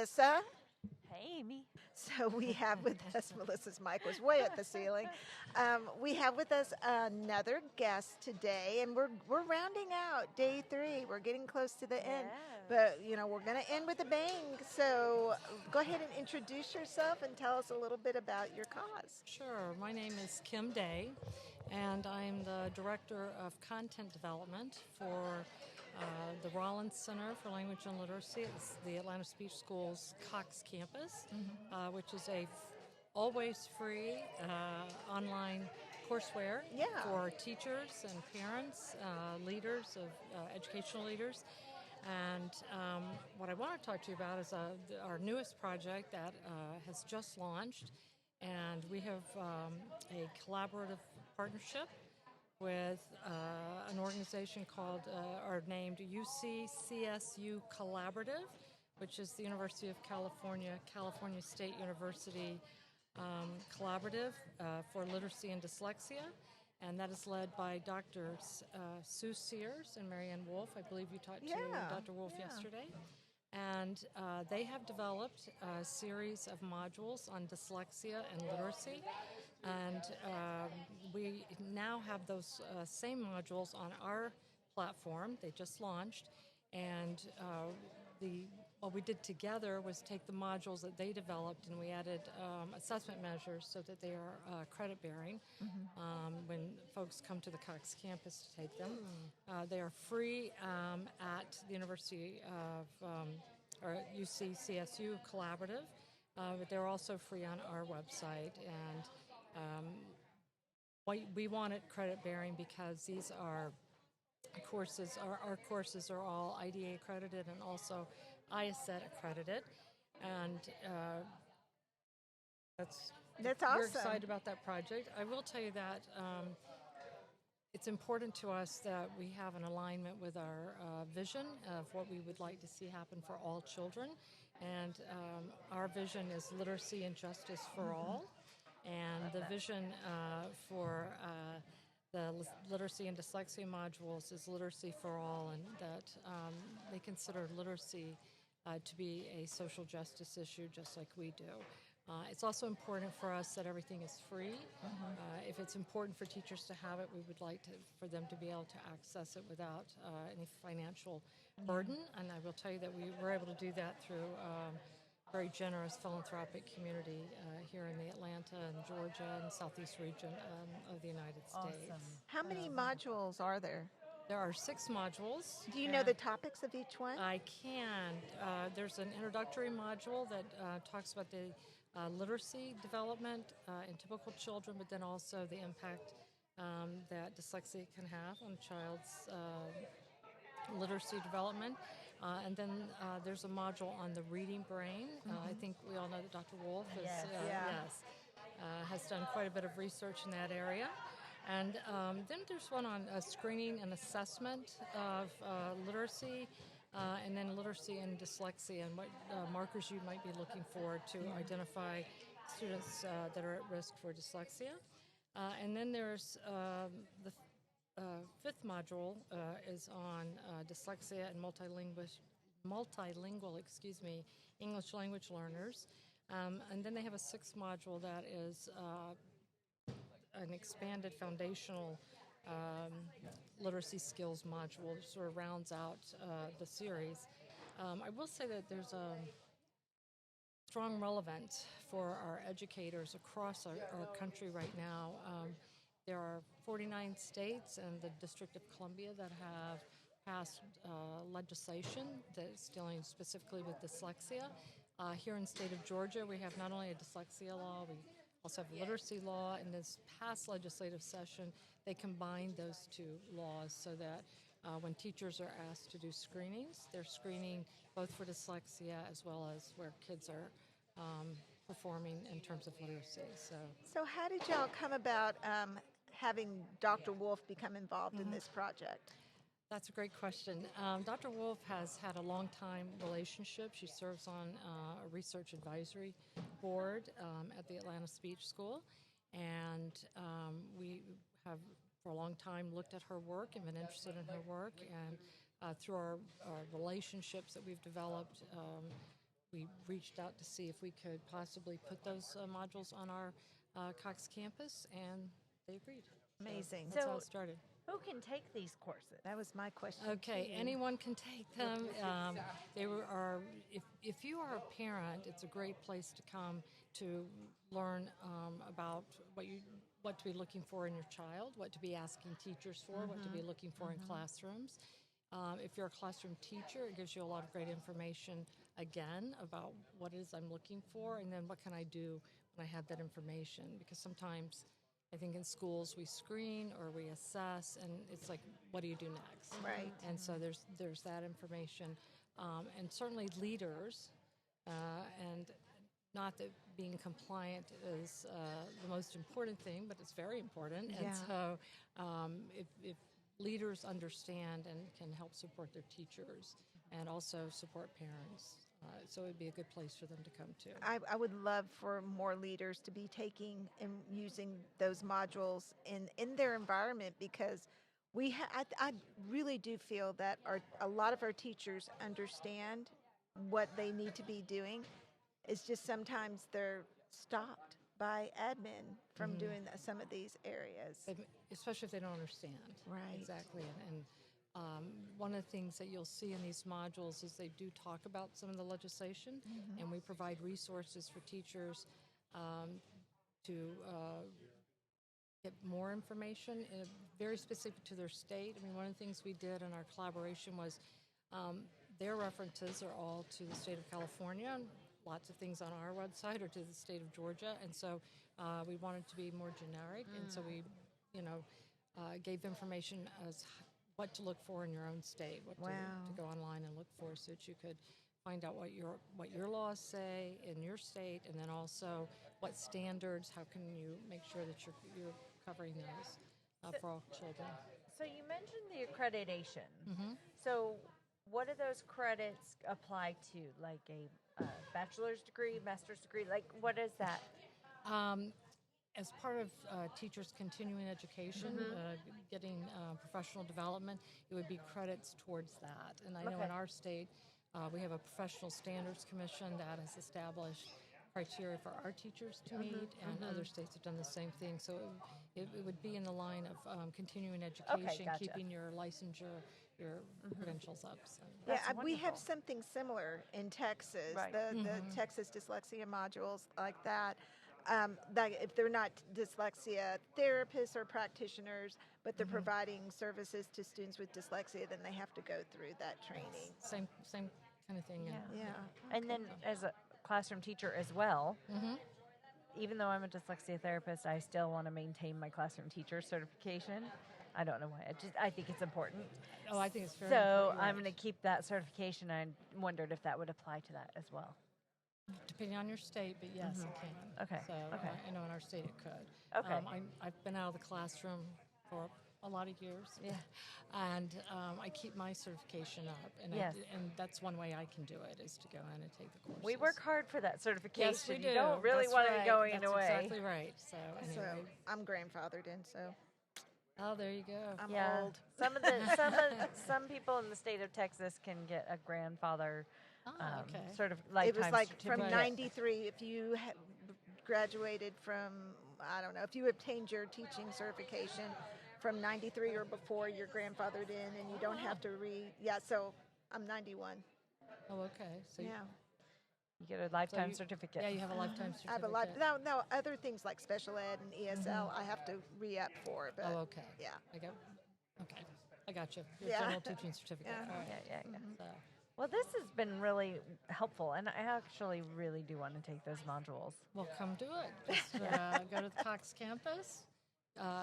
Melissa. Hey, Amy. So we have with us, Melissa's mic was way at the ceiling. We have with us another guest today, and we're rounding out day 3. We're getting close to the end, but we're going to end with a bang. So go ahead and introduce yourself and tell us a little bit about your cause. Sure. My name is Kim Day, and I'm the Director of Content Development for the Rollins Center for Language and Literacy. It's the Atlanta Speech School's Cox campus, which is a always free online courseware for teachers and parents, leaders of educational leaders. And what I want to talk to you about is our newest project that has just launched, and we have a collaborative partnership with an organization called or named UCCSU Collaborative, which is the University of California State University Collaborative for Literacy and Dyslexia. And that is led by Drs. Sue Sears and Marianne Wolf. I believe you talked to Dr. Wolf yesterday. And they have developed a series of modules on dyslexia and literacy. And we now have those same modules on our platform. They just launched. And what we did together was take the modules that they developed and we added assessment measures so that they are credit-bearing when folks come to the Cox campus to take them. They are free at the University of or UCCSU Collaborative, but they're also free on our website. And we want it credit-bearing because these are courses, our courses are all IDA accredited and also IACET accredited. And that's awesome. We're excited about that project. I will tell you that it's important to us that we have an alignment with our vision of what we would like to see happen for all children. And our vision is literacy and justice for all. And the vision for the literacy and dyslexia modules is literacy for all, and that they consider literacy to be a social justice issue just like we do. It's also important for us that everything is free. If it's important for teachers to have it, we would like for them to be able to access it without any financial burden. And I will tell you that we were able to do that through very generous philanthropic community here in the Atlanta and Georgia and Southeast region of the United States. How many modules are there? There are 6 modules. Do you know the topics of each one? I can. There's an introductory module that talks about the literacy development in typical children, but then also the impact that dyslexia can have on a child's literacy development. And then there's a module on the reading brain. I think we all know that Dr. Wolf has done quite a bit of research in that area. And then there's one on screening and assessment of literacy, and then literacy and dyslexia, and what markers you might be looking for to identify students that are at risk for dyslexia. And then there's the 5th module is on dyslexia and multilingual, English language learners. And then they have a 6th module that is an expanded foundational literacy skills module that sort of rounds out the series. I will say that there's a strong relevance for our educators across our country right now. There are 49 states and the District of Columbia that have passed legislation that's dealing specifically with dyslexia. Here in the state of Georgia, we have not only a dyslexia law, we also have a literacy law. In this past legislative session, they combined those 2 laws so that when teachers are asked to do screenings, they're screening both for dyslexia as well as where kids are performing in terms of literacy. So how did y'all come about having Dr. Wolf become involved in this project? That's a great question. Dr. Wolf has had a long-time relationship. She serves on a research advisory board at the Atlanta Speech School, and we have for a long time looked at her work and been interested in her work, and through our relationships that we've developed, we reached out to see if we could possibly put those modules on our Cox campus, and they agreed. Amazing. That's how it started. Who can take these courses? That was my question. Okay, too. anyone can take them. If you are a parent, it's a great place to come to learn about what to be looking for in your child, what to be asking teachers for, what to be looking for in classrooms. If you're a classroom teacher, it gives you a lot of great information, again, about what it is I'm looking for, and then what can I do when I have that information. Because sometimes, I think in schools we screen or we assess, and it's like, what do you do next? Right. And so there's that information. And certainly leaders, and not that being compliant is the most important thing, but it's very important. Yeah. And so if leaders understand and can help support their teachers and also support parents. So it would be a good place for them to come to. I would love for more leaders to be taking and using those modules in their environment, because I really do feel that a lot of our teachers understand what they need to be doing. It's just sometimes they're stopped by admin from doing some of these areas. Especially if they don't understand. Right. Exactly. And one of the things that you'll see in these modules is they do talk about some of the legislation, and we provide resources for teachers to get more information, very specific to their state. I mean, one of the things we did in our collaboration was their references are all to the state of California, and lots of things on our website are to the state of Georgia, and so we wanted to be more generic, and so we, gave information as what to look for in your own state, what to go online and look for, so that you could find out what your laws say in your state, and then also what standards, how can you make sure that you're covering those for all children. So you mentioned the accreditation. So what do those credits apply to? Like a bachelor's degree, master's degree? Like, what is that? As part of teachers' continuing education, getting professional development, it would be credits towards that. And I know in our state, we have a professional standards commission that has established criteria for our teachers to meet, and other states have done the same thing. So it would be in the line of continuing education, gotcha. keeping your licensure, your credentials up. So. Yeah, That's we have wonderful. something similar in Texas, Right. the Texas dyslexia modules like that. Like if they're not dyslexia therapists or practitioners, but they're providing services to students with dyslexia, then they have to go through that training. Same kind of thing. Yeah. And then as a classroom teacher as well, even though I'm a dyslexia therapist, I still want to maintain my classroom teacher certification. I don't know why. I think it's important. Oh, I think it's very So important. I'm going to keep that certification. I wondered if that would apply to that as well. Depending on your state, but yes, it can. Okay, So okay. I know in our state it could. Okay. I've been out of the classroom for a lot of years. Yeah. And I keep my certification up. And, Yes. and that's one way I can do it, is to go in and take the courses. We work hard for that certification. Yes, we do. You don't really That's want right. to be going That's away. exactly right. So So anyway. I'm grandfathered in, so Oh, there you go. I'm Yeah. old. Some people in the state of Texas can get a grandfather Okay. sort of lifetime It was like from certificate. 93, if you graduated from, I don't know, if you obtained your teaching certification from 93 or before, you're grandfathered in and you don't have to so I'm 91. Oh, okay. So Yeah. You get a lifetime you- certificate. Yeah, you have a lifetime certificate. I have a lot, no, other things like special ed and ESL, I have to re-up for, but Oh, okay. yeah. I got you. Your Yeah. general teaching certificate. Yeah. All right. Yeah. So, Well, this has been really helpful, and I actually really do want to take those modules. well, come do it. Just go to the Cox campus,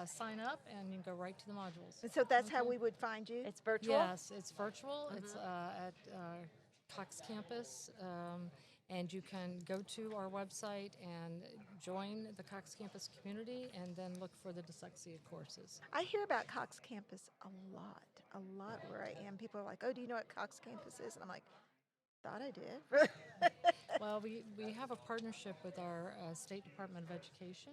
sign up, and you can go right to the modules. And so that's how we would find you? It's virtual. Yes, it's virtual. It's at Cox campus, and you can go to our website and join the Cox campus community, and then look for the dyslexia courses. I hear about Cox campus a lot where I am. People are like, oh, do you know what Cox campus is? And I'm like, thought I did. Well, we have a partnership with our State Department of Education,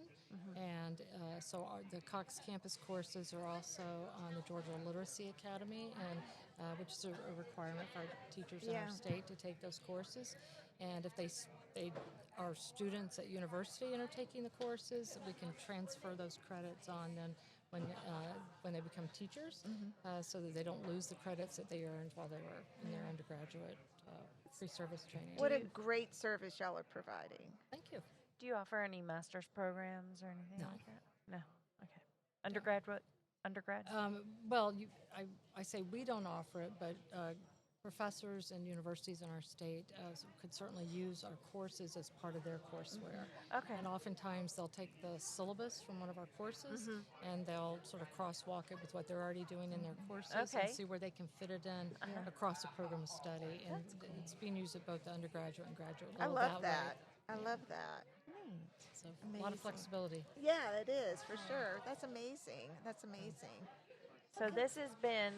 and so the Cox campus courses are also on the Georgia Literacy Academy, and which is a requirement for our teachers in Yeah. our state to take those courses. And if they are students at university and are taking the courses, we can transfer those credits on then when they become teachers, so that they don't lose the credits that they earned while they were in their undergraduate free service training. What a great service y'all are providing. Thank you. Do you offer any master's programs or anything No. like that? No. Okay. Undergraduate? Undergrad? Well, I say we don't offer it, but professors and universities in our state could certainly use our courses as part of their courseware. Okay. And oftentimes they'll take the syllabus from one of our courses and they'll sort of crosswalk it with what they're already doing in their courses Okay. and see where they can fit it in across a program of study. And it's being used at both the undergraduate and graduate I level love way. that. I love that. So a lot of flexibility. Yeah, it is for sure. That's amazing. That's amazing. So this has been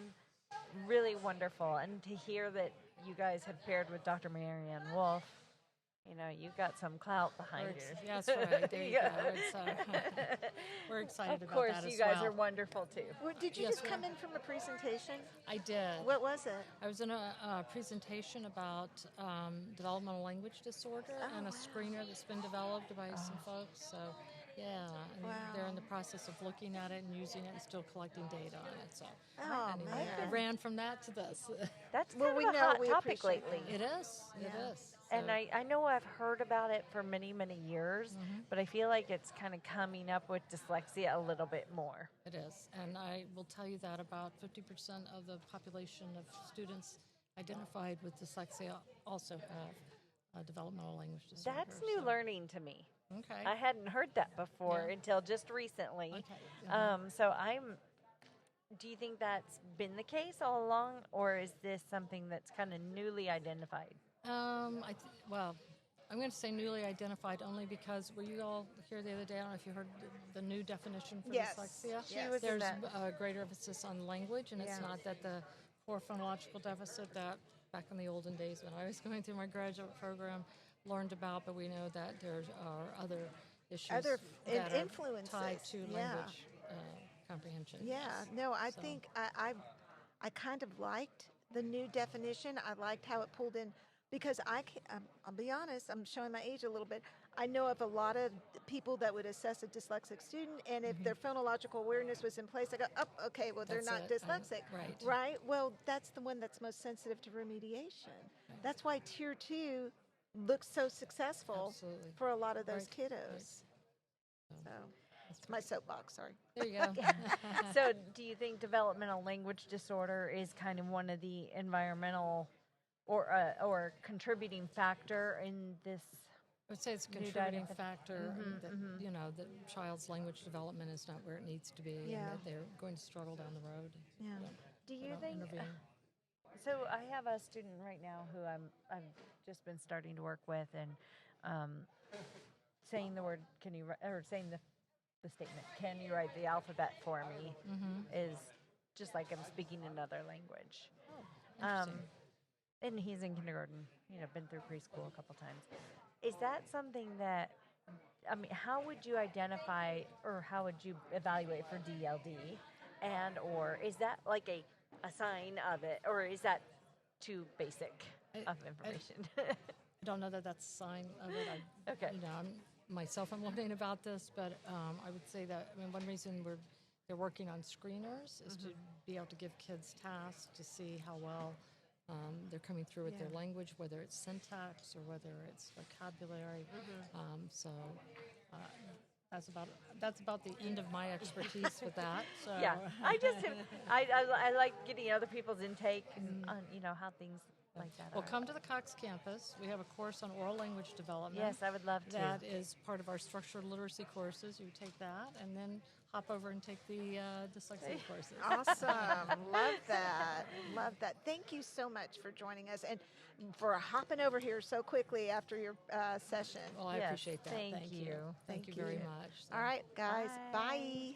really wonderful, and to hear that you guys have paired with Dr. Marianne Wolf, you know, you've got some clout behind you. Yes, right. There you go. We're excited about that as well. Of course, you guys are wonderful too. Well, did you just come in from a presentation? I did. What was it? I was in a presentation about developmental language disorder and a screener that's been developed by some folks. So, yeah, and they're in the process of looking at it and using it and still collecting data on it. So, anyway, I ran from that to this. That's Well, kind we of a know hot we topic appreciate lately. It is. It is. And So- I know I've heard about it for many, many years, but I feel like it's kind of coming up with dyslexia a little bit more. It is, and I will tell you that about 50% of the population of students identified with dyslexia also have a developmental language disorder. That's new learning to me. Okay. I hadn't heard that before until just recently. Okay. So do you think that's been the case all along, or is this something that's kind of newly identified? Well, I'm going to say newly identified only because were you all here the other day? I don't know if you heard the new definition for Yes. dyslexia. She was in There's that. a greater emphasis on language, and it's Yeah. not that the core phonological deficit that back in the olden days when I was going through my graduate program learned about, but we know that there are other issues Other that influences. are tied to Yeah. language comprehension. Yeah, no, I So- think I kind of liked the new definition. I liked how it pulled in because I'll be honest, I'm showing my age a little bit. I know of a lot of people that would assess a dyslexic student, and if their phonological awareness was in place, I go, oh, okay, well, they're not That's it. dyslexic. Right. Right? Well, that's the one that's most sensitive to remediation. That's why Tier 2 looks so successful Absolutely. for a lot of those Right, kiddos. So, it's my soapbox, sorry. There you go. So do you think developmental language disorder is kind of one of the environmental or contributing factor in this? I would say it's a New contributing data. factor that, you know, the child's language development is not where it needs to be Yeah. and that they're going to struggle down the road. Yeah. Do They you don't think? intervene. So I have a student right now who I've just been starting to work with, and saying the word saying the statement, "Can you write the alphabet for me?" is just like I'm speaking another language. Interesting. And he's in kindergarten. You know, been through preschool a couple times. Is that something that? I mean, how would you identify or how would you evaluate for DLD? Or is that like a sign of it, or is that too basic of information? I don't know that that's a sign of it. Okay. You know, I'm learning about this, but I would say that, I mean, one reason they're working on screeners is to be able to give kids tasks to see how well they're coming through with their language, whether it's syntax or whether it's vocabulary. That's about the end of my expertise with that. So. Yeah, I like getting other people's intake and on how things like that Well, are. come to the Cox campus. We have a course on oral language development. Yes, I would love to. That is part of our structured literacy courses. You take that and then hop over and take the dyslexia courses. Awesome. Love that. Love that. Thank you so much for joining us and for hopping over here so quickly after your session. Well, I Yes, appreciate that. thank Thank you. Thank you very much. So. All right, guys. Bye. Bye.